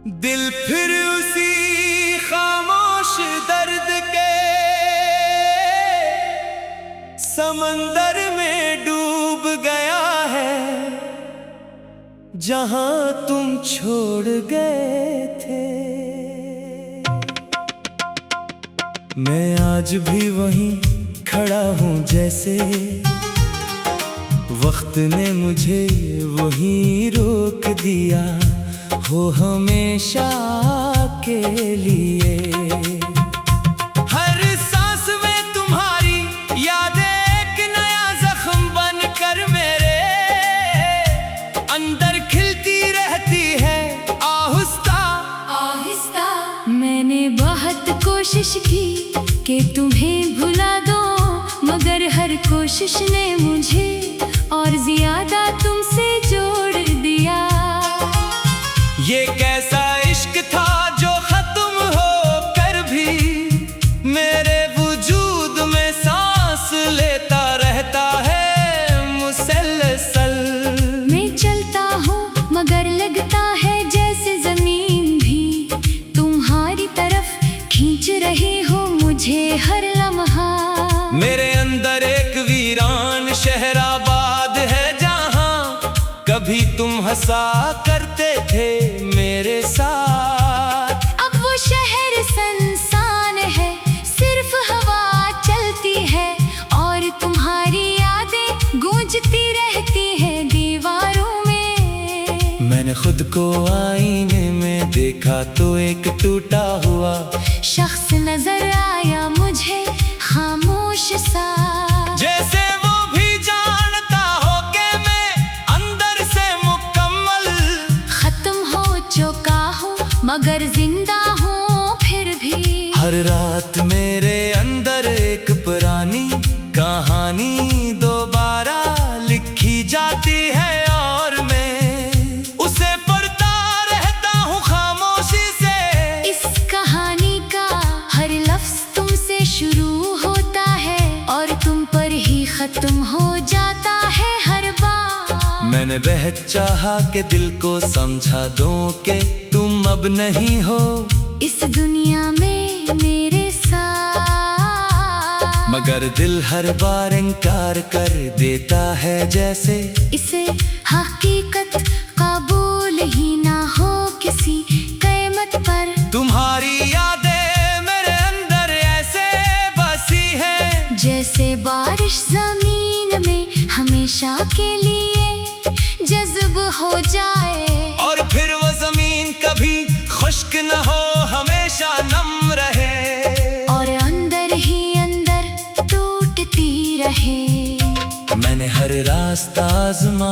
दिल फिर उसी खामोश दर्द के समंदर में डूब गया है, जहां तुम छोड़ गए थे। मैं आज भी वहीं खड़ा हूँ जैसे वक्त ने मुझे वहीं रोक दिया हो हमेशा के लिए। हर सांस में तुम्हारी यादें एक नया जख्म बनकर मेरे अंदर खिलती रहती है आहिस्ता आहिस्ता। मैंने बहुत कोशिश की कि तुम्हें भुला दो, मगर हर कोशिश ने मुझे और ज्यादा तुमसे जोड़ दिया। ये कैसा इश्क था जो खत्म होकर भी मेरे वजूद में सांस लेता रहता है मुसलसल। मैं चलता हूँ मगर लगता है जैसे जमीन भी तुम्हारी तरफ खींच रही हो मुझे हर लम्हा। मेरे अंदर एक वीरान शहर आबाद है जहाँ कभी तुम हंसा करते थे मेरे साथ। अब वो शहर सुनसान है, सिर्फ हवा चलती है और तुम्हारी यादें गूंजती रहती है दीवारों में। मैंने खुद को आईने में देखा तो एक टूटा हुआ शख्स नजर आया मुझे खामोश सा, जैसे वो भी जानता हो कि मैं अंदर से मुकम्मल खत्म हो चुका हूँ मगर जिंदा हूँ फिर भी। हर रात मेरे अंदर एक पुरानी कहानी दोबारा लिखी जाती है और मैं उसे पढ़ता रहता हूँ खामोशी से। इस कहानी का हर लफ्ज तुमसे शुरू होता है और तुम पर ही खत्म हो जाता है हर बार। मैंने बेहद चाहा कि दिल को समझा दूं कि तुम अब नहीं हो इस दुनिया में मेरे साथ, मगर दिल हर बार इनकार कर देता है जैसे इसे हकीकत कबूल ही ना हो किसी कीमत पर। तुम्हारी यादें मेरे अंदर ऐसे बसी है जैसे बारिश जमीन में हमेशा के लिए जज्ब हो जाए और फिर वो जमीन कभी खुश्क न हो हमेशा नम रहे और अंदर ही अंदर टूटती रहे। मैंने हर रास्ता आजमा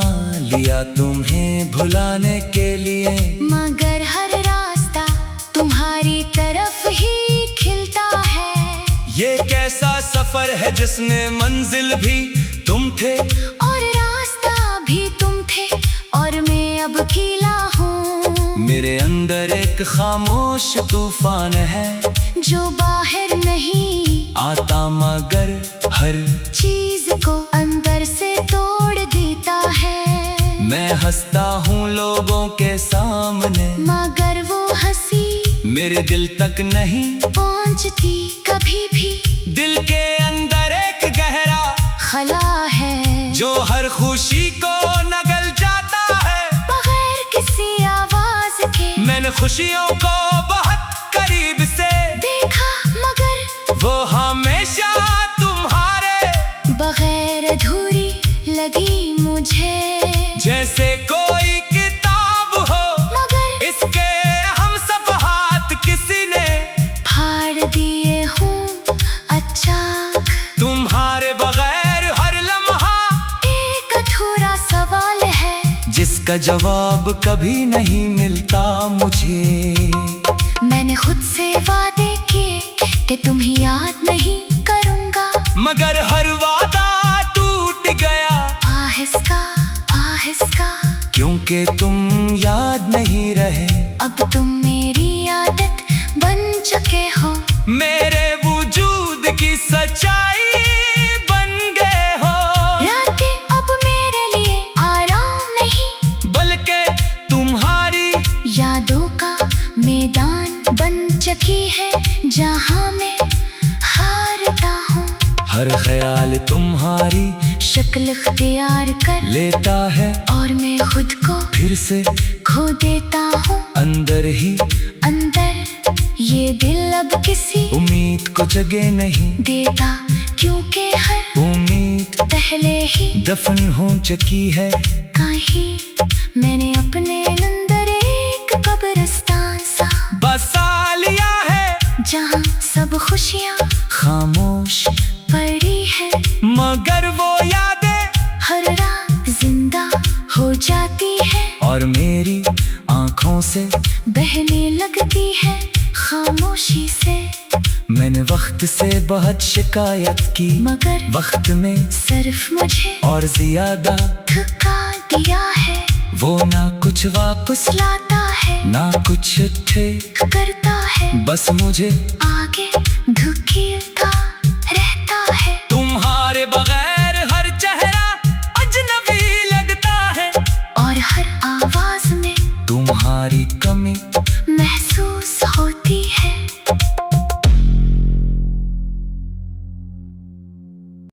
लिया तुम्हें भुलाने के लिए, मगर हर रास्ता तुम्हारी तरफ ही खिलता है। ये कैसा सफर है जिसने मंजिल भी तुम थे और रास्ता भी तुम थे और मैं अब अकेला हूँ। मेरे अंदर एक खामोश तूफान है जो बाहर नहीं आता मगर हर चीज को अंदर से तोड़ देता है। मैं हंसता हूँ लोगों के सामने मगर वो हंसी मेरे दिल तक नहीं पहुँचती कभी भी। दिल के अंदर एक गहरा खला है जो हर खुशी को नगल जाता है बगैर किसी आवाज के। मैंने खुशियों को बहुत करीब से देखा मगर वो हमेशा तुम्हारे बगैर अधूरी लगी मुझे। जैसे कोई किताब हो मगर इसके हम सब हाथ किसी ने फाड़ दिए हूँ अच्छा। तुम्हारे बगैर हर लम्हा एक अधूरा सवाल है जिसका जवाब कभी नहीं मिलता मुझे। मैंने खुद से वादे किए कि तुम्हें याद नहीं करूँगा, मगर हर वादा टूट गया आहिस्ता आहिस्ता। क्योंकि तुम याद नहीं रहे, अब तुम मेरी आदत बन चुके हो, मेरे वजूद की सच्चाई बन गए हो। रातें अब मेरे लिए आराम नहीं बल्कि तुम्हारी यादों का ही है जहाँ मैं हारता हूँ। हर ख्याल तुम्हारी शक्ल इख्तियार कर लेता है और मैं खुद को फिर से खो देता हूँ। अंदर ही अंदर ये दिल अब किसी उम्मीद को जगह नहीं देता, क्योंकि हर उम्मीद पहले ही दफन हो चुकी है। कहीं मैंने अपने अंदर एक कब्रिस्तान सा बसा लिया है जहाँ सब खुशियाँ खामोश पड़ी है, मगर वो यादें हर रात जिंदा हो जाती है और मेरी आंखों से बहने लगती है खामोशी से। मैंने वक्त से बहुत शिकायत की, मगर वक्त में सिर्फ मुझे और ज्यादा थका दिया है। वो ना कुछ वापस लाता है ना कुछ ठीक करता है, बस मुझे आगे धकेलता रहता है। तुम्हारे बगैर हर चेहरा अजनबी लगता है और हर आवाज में तुम्हारी कमी